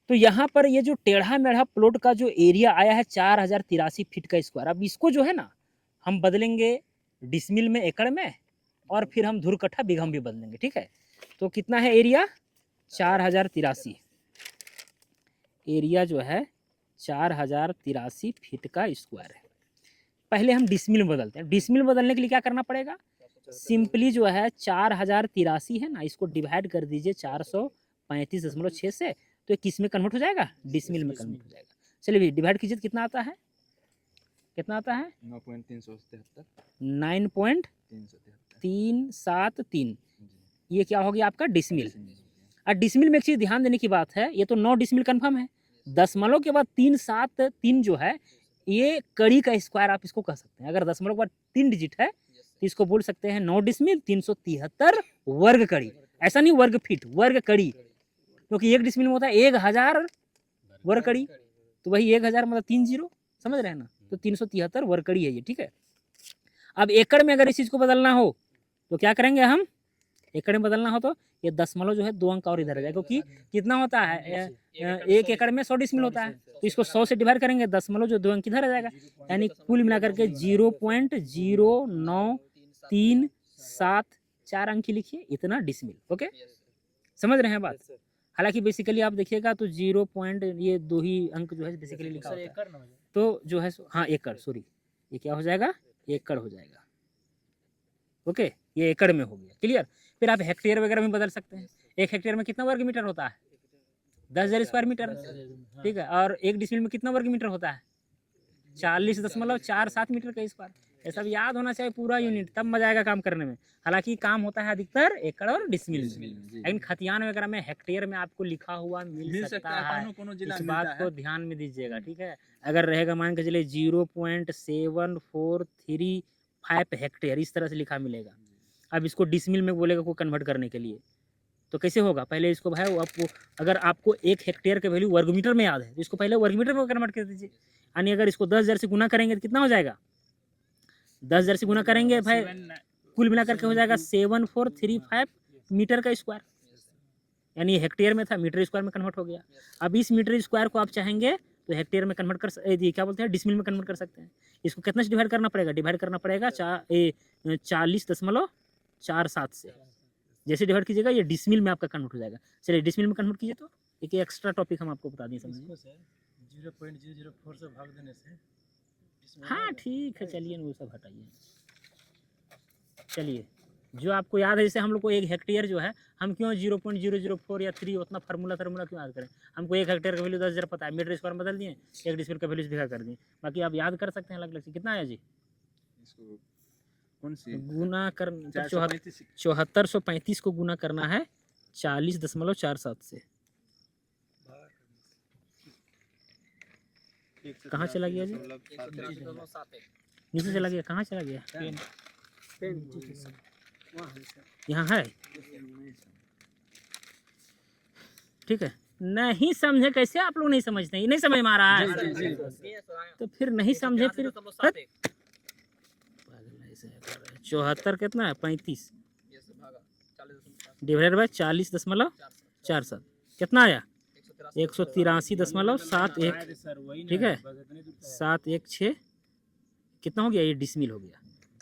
तो यहाँ पर ये जो टेढ़ा मेढ़ा प्लॉट का जो एरिया आया है 4083 फीट का स्क्वायर, अब इसको जो है ना हम बदलेंगे डिसमिल में, एकड़ में, और फिर हम धुर कट्ठा बीघा में भी बदलेंगे। ठीक है, तो कितना है एरिया? 4083। एरिया जो है 4083 फीट का स्क्वायर है। पहले हम डिसमिल में बदलते हैं। डिसमिल बदलने के लिए क्या करना पड़ेगा? सिंपली जो है 4083 है ना, इसको डिवाइड कर दीजिए 435.6 से, तो ये किस में कन्वर्ट हो जाएगा? डिसमिल में कन्वर्ट हो जाएगा। चलिए डिवाइड कीजिए, कितना आता है? कितना आता है? 9.373। ये क्या हो गया आपका? डिसमिल। और डिसमिल में एक चीज़ ध्यान देने की बात है, ये तो 9 डिसमिल कन्फर्म है, दशमलव के बाद 373 जो है ये कड़ी का स्क्वायर आप इसको कह सकते हैं। अगर दशमलव के बाद 3 डिजिट है तो इसको बोल सकते हैं 9 डिसमिल 373 वर्ग कड़ी। ऐसा नहीं वर्ग फीट, वर्ग कड़ी, क्योंकि एक डिसमिल में होता है 1000 वर्ग कड़ी, तो वही 1000 मतलब 30, समझ रहे हैं ना, तो 373 वर्ग कड़ी है ये। ठीक है, अब एकड़ में अगर इस चीज को बदलना हो तो क्या करेंगे हम? एकड़ में बदलना हो तो ये दशमलव जो है 2 अंक और इधर आ जाएगा, क्योंकि कितना होता है 1 एकड़ में 100 डिसमिल होता है, तो इसको 100 से डिवाइड करेंगे, दशमलव जो 2 अंक इधर आ जाएगा, यानी कुल मिलाकर के 0.09374 अंक लिखिए, इतना डिसमिल। ओके, समझ रहे हैं बात? हालांकि बेसिकली आप देखिएगा तो 0 पॉइंट ये 2 ही अंक जो है बेसिकली लिखा होता है, तो जो है हाँ एकड़, सॉरी ये क्या हो जाएगा? एकड़ हो जाएगा। ओके, ये एकड़ में हो गया, क्लियर। फिर आप हेक्टेयर वगैरह में बदल सकते हैं। 1 हेक्टेयर में कितना वर्ग मीटर होता है? 10,000 स्क्वायर मीटर। ठीक है, और 1 डिसमिल में कितना वर्ग मीटर होता है? 40.47 मीटर का स्क्वायर। ये सब याद होना चाहिए पूरा यूनिट, तब मजा आएगा काम करने में। हालांकि काम होता है अधिकतर एकड़ और डिसमिल में, लेकिन खतियान वगैरह में हेक्टेयर में आपको लिखा हुआ मिल सकता है, इस बात को ध्यान में दीजिएगा। ठीक है, अगर रहेगा मान के चलिए 0.7435 हेक्टेयर, इस तरह से लिखा मिलेगा। अब इसको डिसमिल में बोलेगा को कन्वर्ट करने के लिए, तो कैसे होगा? पहले इसको भाई आपको, अगर आपको 1 हेक्टेयर के वैल्यू वर्गमीटर में याद है तो इसको पहले वर्गमीटर में कन्वर्ट कर दीजिए, यानी अगर इसको 10,000 से गुना करेंगे तो कितना हो जाएगा? 10,000 से गुना करेंगे भाई, कुल मिलाकर के हो जाएगा 7435 मीटर का स्क्वायर, यानी हेक्टेयर में था, मीटर स्क्वायर में कन्वर्ट हो गया। अब इस मीटर स्क्वायर को आप चाहेंगे तो हेक्टेयर में कन्वर्ट कर, क्या बोलते हैं, डिसमिल में कन्वर्ट कर सकते हैं। इसको कितना से डिवाइड करना पड़ेगा? डिवाइड करना पड़ेगा 40.47 से। जैसे डिवाइड कीजिएगा ये डिसमिल में आपका कन्वर्ट हो जाएगा। चलिए डिसमिल में कन्वर्ट कीजिए, तो एक एक्स्ट्रा टॉपिक हम आपको बता दें, समझिए। 0.004 से भाग देने से हाँ ठीक है, चलिए वो सब हटाइए। चलिए जो आपको याद है, जैसे हम लोग को 1 हेक्टेयर जो है, हम क्यों 0.004 या 3 उतना फार्मूला क्यों याद करें? हमको 1 हेक्टेयर का वैल्यू 10,000 पता है, मीटर स्क्वायर बदल दिए, 1 डिसमिल का वैल्यू दिखा कर दिए, बाकी आप याद कर सकते हैं अलग अलग से। कितना आया जी? गुना कर 7435 को गुना करना है 40.47 से। कहाँ चला गया जी? नीचे चला गया, कहाँ चला गया? यहाँ है। ठीक है, नहीं समझे कैसे आप लोग नहीं समझते? ये नहीं समझ में आ रहा है तो फिर नहीं समझे, फिर 74 कितना है? 35 डिवाइडेड बाय 40.47 कितना आया? 183.71। ठीक है, 716 कितना हो गया? ये डिसमिल हो गया।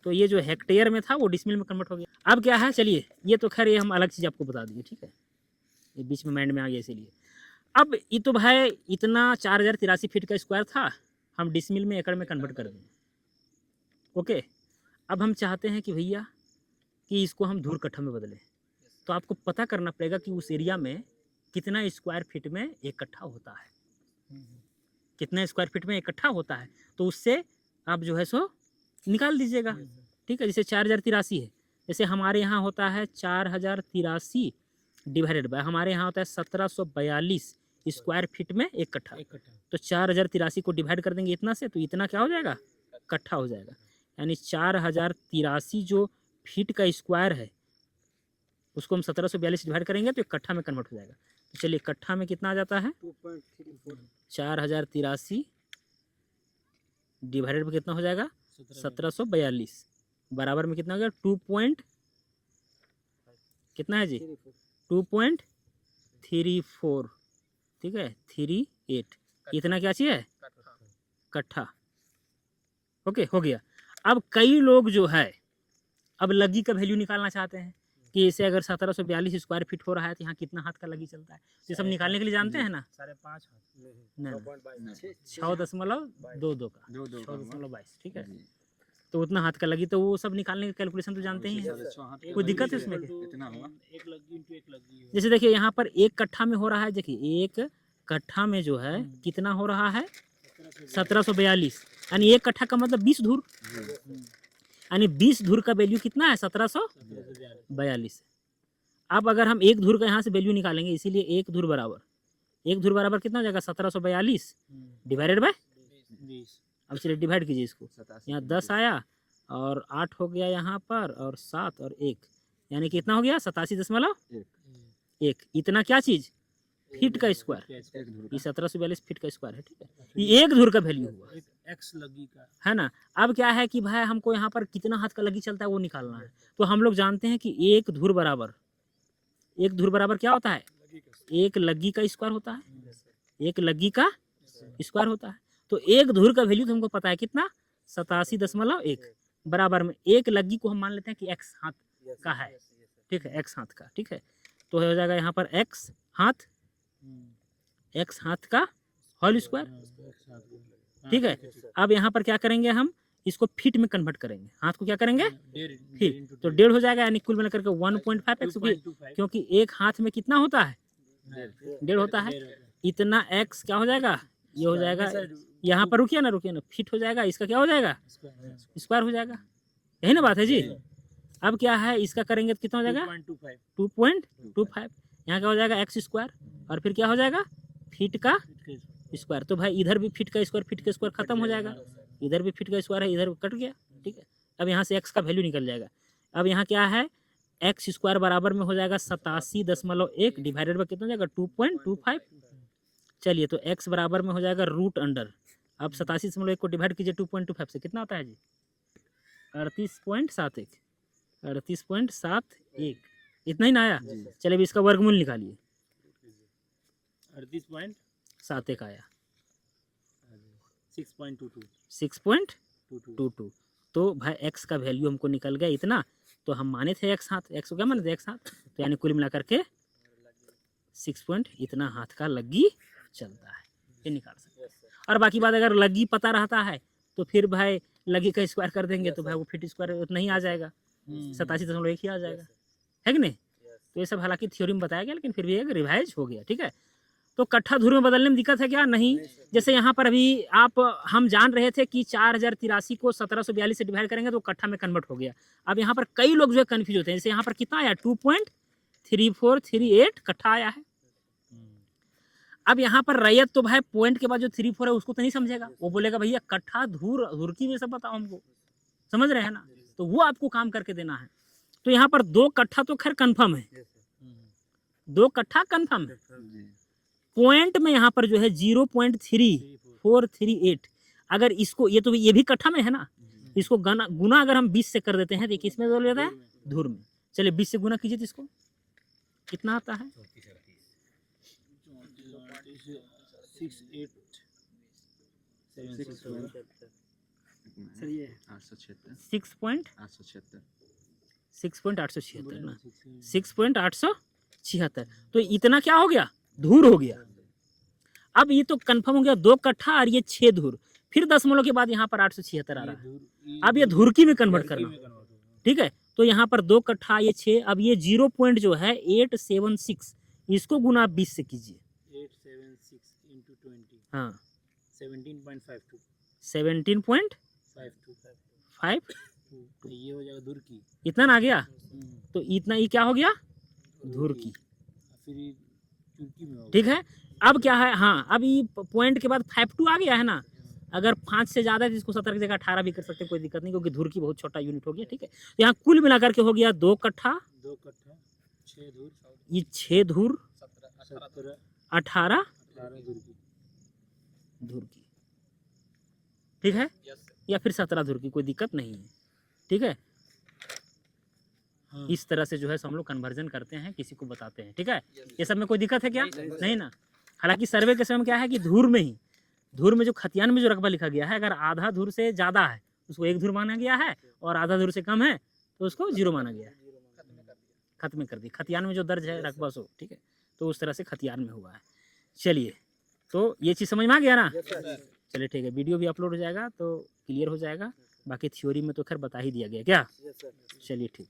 तो ये जो हेक्टेयर में था वो डिसमिल में कन्वर्ट हो गया। अब क्या है, चलिए ये तो खैर ये हम अलग चीज़ आपको बता दिए। ठीक है, ये बीच में माइंड में आ गया इसीलिए। अब ये तो भाई इतना 4083 फीट का स्क्वायर था, हम डिसमिल में एकड़ में कन्वर्ट कर दें। ओके, अब हम चाहते हैं कि भैया कि इसको हम धूर कट्ठा में बदलें, तो आपको पता करना पड़ेगा कि उस एरिया में कितना स्क्वायर फीट में 1 कट्ठा होता है, कितना स्क्वायर फीट में 1 कट्ठा होता है, तो उससे आप जो है सो निकाल दीजिएगा। ठीक है, जैसे 4083 है, जैसे हमारे यहाँ होता है 4083 डिवाइडेड बाय, हमारे यहाँ होता है 1742 स्क्वायर फीट में 1 कट्ठा, तो 4083 को डिवाइड कर देंगे इतना से, तो इतना क्या हो जाएगा? कट्ठा हो जाएगा। यानी 4083 जो फीट का स्क्वायर है उसको हम 1742 डिवाइड करेंगे तो कट्ठा में कन्वर्ट हो जाएगा। तो चलिए कट्ठा में कितना आ जाता है? 4083 डिवाइडेड में कितना हो जाएगा? 1742 बराबर में कितना हो गया? 2 कितना है जी? 2.34 ठीक है 38 इतना क्या चाहिए कट्ठा। ओके हो गया। अब कई लोग जो है अब लग्गी का वैल्यू निकालना चाहते हैं कि इसे अगर 1742 स्क्वायर फीट हो रहा है तो यहाँ कितना हाथ का लग्गी चलता है, ये सब निकालने के लिए जानते हैं ना। 5.5 नहीं 6.22 का 6.22 ठीक है, तो उतना हाथ का लगी तो वो सब निकालने की कैलकुलेशन तो जानते ही हैं। कोई दिक्कत है उसमें एक लग्गी जैसे देखिए यहाँ पर एक कट्ठा में हो रहा है, देखिए एक कट्ठा में जो है कितना हो रहा है 1742 यानी एक कट्ठा का मतलब 20 धूर, यानी 20 धूर का वैल्यू कितना है 1742। अब अगर हम एक धूर का यहाँ से वैल्यू निकालेंगे, इसीलिए एक धूर बराबर कितना हो जाएगा 1742 डिवाइडेड बाय 20। अब चलिए डिवाइड कीजिए इसको, यहाँ 10 आया और 8 हो गया यहाँ पर और 7 और 1 यानी कितना हो गया 87.1। इतना क्या चीज फीट का स्क्वायर, ये 1742 फीट का स्क्वायर है। ठीक है, ये एक धूर का वैल्यू हुआ एक्स लग्गी का है ना। अब क्या है कि भाई हमको यहाँ पर कितना हाथ का लग्गी चलता है वो निकालना है, तो हम लोग जानते हैं कि एक धूर बराबर क्या होता है, एक लग्गी का स्क्वायर होता है, एक लग्गी का स्क्वायर होता है। तो एक धूर का वैल्यू तो हमको पता है कितना 87.1 बराबर में एक लग्गी को हम मान लेते हैं कि x हाथ का है। ठीक है x हाथ का, ठीक है तो हो जाएगा यहाँ पर x हाथ का होल स्क्वायर। ठीक है, अब यहाँ पर क्या करेंगे हम इसको फीट में कन्वर्ट करेंगे, हाथ को क्या करेंगे फीट, तो 1.5 हो जाएगा यानी कुल मिलाकर के 1.5x, क्योंकि एक हाथ में कितना होता है 1.5 होता है। इतना x क्या हो जाएगा, ये हो जाएगा यहाँ पर रुकिए ना फिट हो जाएगा, इसका क्या हो जाएगा स्क्वायर हो जाएगा, यही ना बात है जी। अब क्या है इसका करेंगे तो कितना हो जाएगा 2.25, यहाँ क्या हो जाएगा x स्क्वायर और फिर क्या हो जाएगा फीट का स्क्वायर। तो भाई इधर भी फीट का स्क्वायर खत्म हो जाएगा, इधर भी फीट का स्क्वायर है, इधर कट गया। ठीक है, अब यहाँ से x का वैल्यू निकल जाएगा। अब यहाँ क्या है x स्क्वायर बराबर में हो जाएगा 87.1 डिवाइडेड बाय कितना हो जाएगा 2.25। चलिए तो x बराबर में हो जाएगा रूट अंडर, अब 87.1 को डिवाइड कीजिए 2.25 से कितना आता है जी 38.71 इतना ही ना आया। चलिए अब इसका वर्गमूल निकालिए, 38.71 आया 6.22। तो भाई x का वैल्यू हमको निकल गया इतना, तो हम माने थे x हाथ, x को क्या माने थे x हाथ, तो यानी कुल मिलाकर के 6 पॉइंट इतना हाथ का लग्गी चलता है, ये निकाल सकते हैं। और बाकी बात अगर लग्गी पता रहता है तो फिर भाई लग्गी का स्क्वायर कर देंगे तो भाई वो फीट स्क्वायर उतना ही आ जाएगा 87.1 ही आ जाएगा, है कि नहीं। तो ये सब हालांकि थ्योरी में बताया गया लेकिन फिर भी एक रिवाइज हो गया। ठीक है, तो कट्ठा धूर में बदलने में दिक्कत है क्या, नहीं। जैसे यहाँ पर अभी हम जान रहे थे कि 4083 को 1742 से डिवाइड करेंगे तो कट्ठा में कन्वर्ट हो गया। अब यहाँ पर कई लोग जो है कंफ्यूज होते हैं, जैसे यहाँ पर कितना आया 2.3438 कट्ठा आया है। अब यहाँ पर रैयत तो भाई पॉइंट के बाद जो 34 है उसको तो नहीं समझेगा, वो बोलेगा भैया कट्ठा धूर की में सब बताओ हमको, समझ रहे हैं ना, तो वो आपको काम करके देना है। तो यहाँ पर 2 कट्ठा तो खैर कंफर्म है, 2 कट्ठा कंफर्म है। पॉइंट में यहाँ पर जो है 0.3438, अगर इसको ये भी कट्ठा में है ना, इसको गुना अगर हम 20 से कर देते हैं तो किसमें बदल जाता है धूर में। चलिए 20 से गुना कीजिए तो इसको कितना आता है 6.876 ना 6.876। तो इतना क्या हो गया धूर हो गया। अब ये तो कंफर्म हो गया 2 कट्ठा और ये 6 धूर, फिर 10 के बाद यहाँ पर 876 आ रहा है। अब ये धूरकी में कन्वर्ट करना, ठीक है। तो यहाँ पर 2 कट्ठा ये 6, अब ये 0 पॉइंट जो है 876 इसको गुना 20 से कीजिए 876 into 20 हाँ 17.52 17.52 ये हो जाएगा धूरकी, इतना ना आ गया। तो इतना ये क्या हो गया धूरकी, फिर चुरकी में होगा। ठीक है। अब क्या है, हाँ अब ये पॉइंट के बाद 52 आ गया है ना, अगर 5 से ज्यादा है तो इसको 17 की जगह 18 भी कर सकते हैं, कोई दिक्कत नहीं, क्योंकि धूरकी बहुत छोटा यूनिट हो गया। ठीक है, तो यहाँ कुल मिलाकर के हो गया 2 कट्ठा 2 कट्ठा 6 धूर, ये 6 धूर 18 धूरकी, ठीक है, या फिर 17 धूरकी, कोई दिक्कत नहीं है। ठीक है, इस तरह से जो है हम लोग कन्वर्जन करते हैं, किसी को बताते हैं। ठीक है, ये सब में कोई दिक्कत है क्या, नहीं ना। हालांकि सर्वे के समय में क्या है कि धूर में ही, धूर में जो खतियान में जो रकबा लिखा गया है, अगर आधा धूर से ज़्यादा है उसको 1 धूर माना गया है, और आधा धूर से कम है तो उसको 0 माना गया है, खत्म कर दी। खतियान में जो दर्ज है रकबा सो, ठीक है, तो उस तरह से खतियान में हुआ है। चलिए, तो ये चीज़ समझ में आ गया ना? चलिए ठीक है, वीडियो भी अपलोड हो जाएगा तो क्लियर हो जाएगा। बाकी थ्योरी में तो खैर बता ही दिया गया क्या? चलिए ठीक।